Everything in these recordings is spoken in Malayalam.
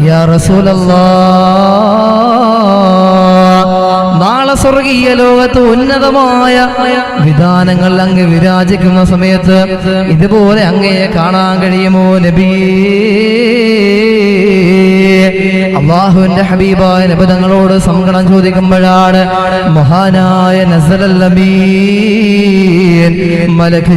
യാ റസൂലല്ലാഹ്, നാളെ സ്വർഗീയ ലോകത്ത് ഉന്നതമായ വിധാനങ്ങൾ അങ്ങ് വിരാജിക്കുന്ന സമയത്ത് ഇതുപോലെ അങ്ങയെ കാണാൻ കഴിയുമോ നബിയേ? അല്ലാഹുവിന്റെ ഹബീബായ നബി തങ്ങളോട് സങ്കടം ചോദിക്കുമ്പോഴാണ് മഹാനായ നസലൽ അമീൻ മലക്ക്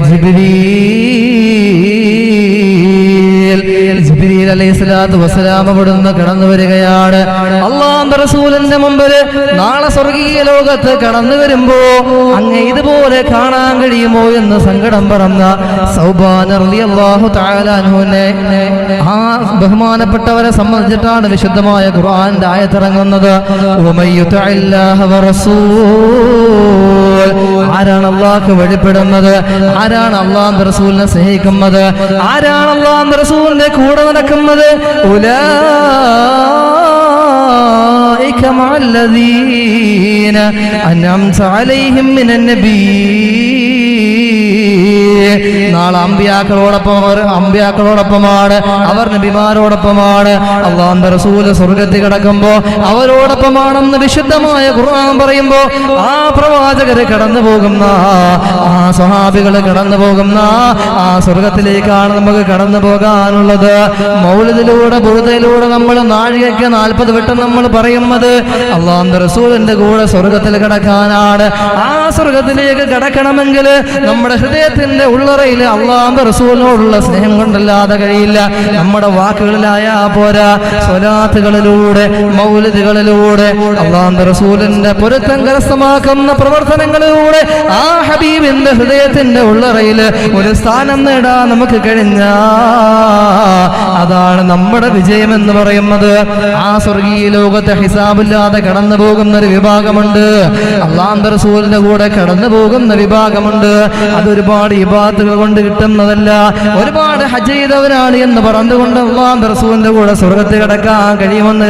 ജിബ്രീൽ അലൈഹിസ്സലാത്തു വസ്സലാം അവിടുന്ന് കടന്നു വരികയാണ്. അല്ലാഹുവിന്റെ റസൂലിന്റെ മുമ്പിൽ നാളെ സ്വർഗീയ ലോകത്ത് കടന്നു വരുമ്പോ അങ്ങ് ഇതുപോലെ കാണാൻ കഴിയുമോ എന്ന് സങ്കടം പറഞ്ഞ സൗബാൻ റളിയല്ലാഹു തആല അൻഹുവിനെ ആ ബഹുമാനപ്പെട്ടവരെ സംബന്ധിച്ചിട്ടാണ് വിശുദ്ധമായ ഖുർആന്റെ ആയത്തിറങ്ങുന്നത്. വമയ്യുതഇല്ലാഹ വറസൂൽ, ആരാണ് അല്ലാഹുവിനെ വഴിപ്പെടുന്നത്, ആരാണ് അല്ലാഹുവിന്റെ റസൂലിനെ സ്നേഹിക്കുന്നത്, ആരാണ് അല്ലാഹുവിന്റെ റസൂലിന്റെ കൂടെ നടക്കുന്നത്, ഉലൈക മഅല്ലദീന അൻഅംത അലൈഹിം മിനൻ നബിയ്യീൻ. നാളെ അമ്പിയാക്കളോടൊപ്പമാണ് അവർ, നബിമാരോടൊപ്പമാണ്. അല്ലാഹുവിന്റെ റസൂല് സ്വർഗ്ഗത്തിൽ കിടക്കുമ്പോ അവരോടൊപ്പമാണെന്ന് വിശുദ്ധമായ ഖുർആൻ പറയുമ്പോ ആ പ്രവാചകര് കടന്നു പോകുന്ന, ആ സ്വഹാബികള് കടന്നു പോകുന്ന ആ സ്വർഗത്തിലേക്കാണ് നമുക്ക് കടന്നു പോകാനുള്ളത്. മൗലിദിലൂടെ ബുറുദയിലൂടെ നമ്മൾ നാഴികയ്ക്ക് 40 വട്ടം നമ്മൾ പറയുന്നത് അല്ലാഹുവിന്റെ റസൂലിന്റെ കൂടെ സ്വർഗത്തിൽ കിടക്കാനാണ്. ആ സ്വർഗത്തിലേക്ക് കടക്കണമെങ്കിൽ നമ്മുടെ ഹൃദയത്തിന്റെ ഉള്ളറയിൽ അല്ലാഹുവിന്റെ റസൂലിനോടുള്ള സ്നേഹം കൊണ്ടല്ലാതെ കഴിയില്ല. നമ്മുടെ വാക്കുകളിലായാ പോരാ, സ്വലാത്തുകളിലൂടെ മൗലിദുകളിലൂടെ അല്ലാഹുവിന്റെ റസൂലിന്റെ പൊരുത്തം കരസ്ഥമാക്കുന്ന പ്രവർത്തനങ്ങളിലൂടെ ആ ഹബീബിന്റെ ഹൃദയത്തിന്റെ ഉള്ളറയിൽ ഒരു സ്ഥാനം നേടാൻ നമുക്ക് കഴിഞ്ഞാ അതാണ് നമ്മുടെ വിജയം എന്ന് പറയുന്നത്. ആ സ്വർഗീയ ലോകത്തെ ഹിസാബില്ലാതെ കടന്നു പോകുന്ന ഒരു വിഭാഗമുണ്ട്, അല്ലാഹുവിന്റെ റസൂലിന്റെ കൂടെ കടന്നു പോകുന്ന വിഭാഗമുണ്ട്. അതൊരുപാട് ഇബാദത്തുകൾ കൊണ്ട് കിട്ടുന്നതല്ല, ഒരുപാട് ഹജ്ജ് ചെയ്തവരാണ് എന്ന് പറഞ്ഞുകൊണ്ട് അല്ലാഹുവിന്റെ റസൂലിന്റെ കൂടെ സ്വർഗ്ഗത്തിൽ കടക്കാൻ കഴിയുമെന്ന്